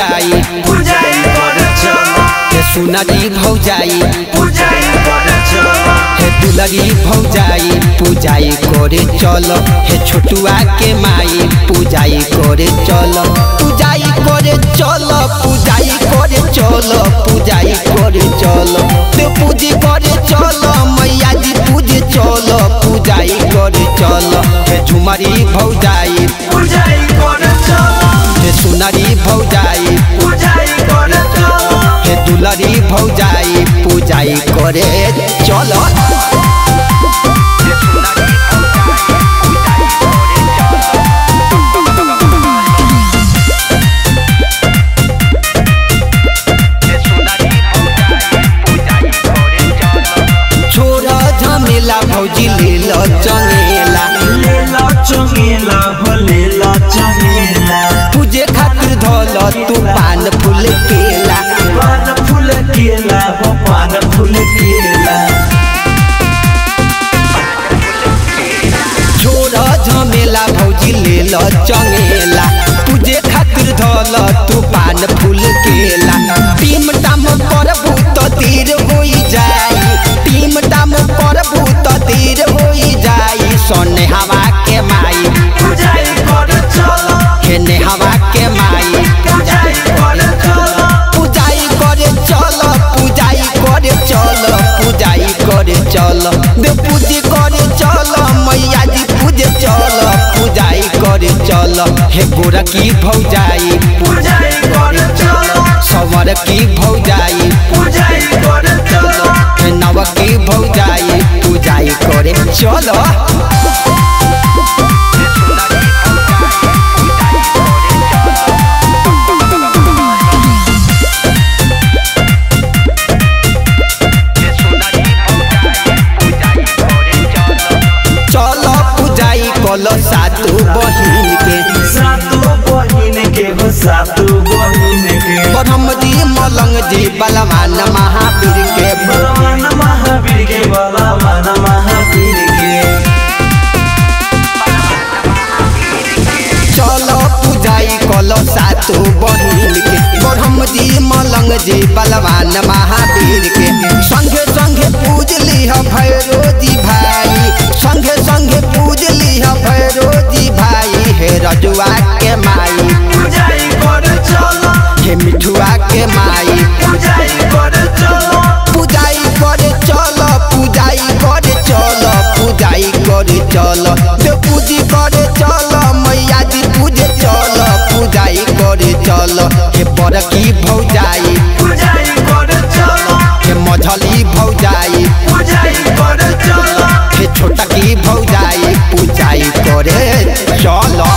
भौजाई पूजाई करे चलो हे सुनरी भौजाई पूजाई करे चलो हे दुलरी भौजाई पूजाई करे चलो हे छोटुआ के माई पूजाई करे चलो पूजाई करे चलो पूजाई करे चलो पूजाई करे चलो ते पूजी करे चलो मैया जी पूजे चलो पूजाई करे चलो हे झुमरी भौजाई पूजाई करे चलो हे सुनरी भौजाई पूजाई करे चलो हे दुलरी भौजाई पूजाई करे चलो भौजी लीला चंगेला लीला चंगेला हो लीला चंगेला पूजे खातिर धोल तू पान फूल केला हो पान फूल केला छोरा झमेला भौजी लीला चंगेला पूजे खातिर धोल तू पान फूल केला टीम टाम करबू तो तीर होई जाई टीम टाम करबू तो तीर होई जाई सोने हवा के माई पूजाई करे चलो हे ने हवा के माई पूजाई करे चलो पूजाई करे चलो पूजाई करे चलो पूजाई करे चलो दे पूजी करे चलो मैया जी पूजे चलो पूजाई करे चलो हे गोरा की भौजाई पूजाई करे चलो सवर की भौजाई पूजाई करे चलो हे नव की भौजाई पूजाई करे चलो चलो पूजाई कलो सातु बहिन के हो सातु बहिन के ब्रह्म जी मलंग जी बलवान महावीर के बलवान महावीर के बलवान महावीर के चलो पूजाई कलो सातु बहिन के ब्रह्म जी मलंग जी बलवान महावीर के संगे संगे पूज लिह भैरो जी भाई संगे संगे पूज लिह भैरो जी भाई हे रजुआ के माई पूजाई करे चलो हे मिठुआ के माई पूजाई करे चलो पूजाई करे चलो पूजाई करे चलो पूजाई करे चलो दे पूजी करे चलो मैया जी पूजे चलो पूजाई करे चलो हे बड़की भौजाई पूजाई करे चलो हे मझली भौजाई पूजाई करे चलो हे छोटकी भौजाई पूजाई करे चलो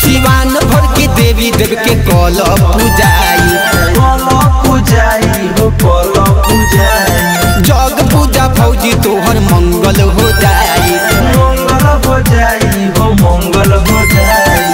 सिवान भर के देवी देव के कल पूजाई बोलो पूजाई हो बोलो पूजाई जग पूजा भौजी तोहर मंगल हो जाई मंगल हो जाई हो मंगल हो जाई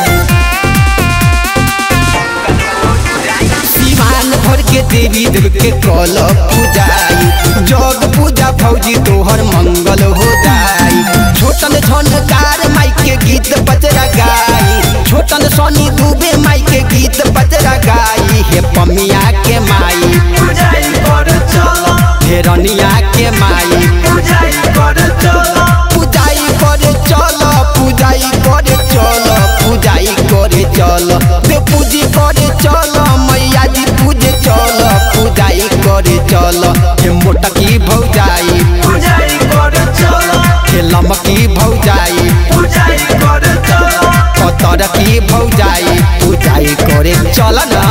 सिवान भर के देवी देव के कल पूजाई जग पूजा भौजी तोहर मंगल हो जाई छोटन झनकार माई के गीत बजरा गाई छोटन सोनी दुबे माई के गीत बजरा गाई हे पमिया के माई पूजाई करे चलो हे रनिया के माई पूजाई करे चलो पूजाई करे चलो पूजाई करे चलो पूजाई करे चलो दे पूजी करे चलो मैया जी पूजे चलो पूजाई करे चलो हे मोटकी भौजाई पूजाई करे चलो हे लमकी भौजाई पूजाई करे चलो कतर की भौजाई पूजाई करे चल ना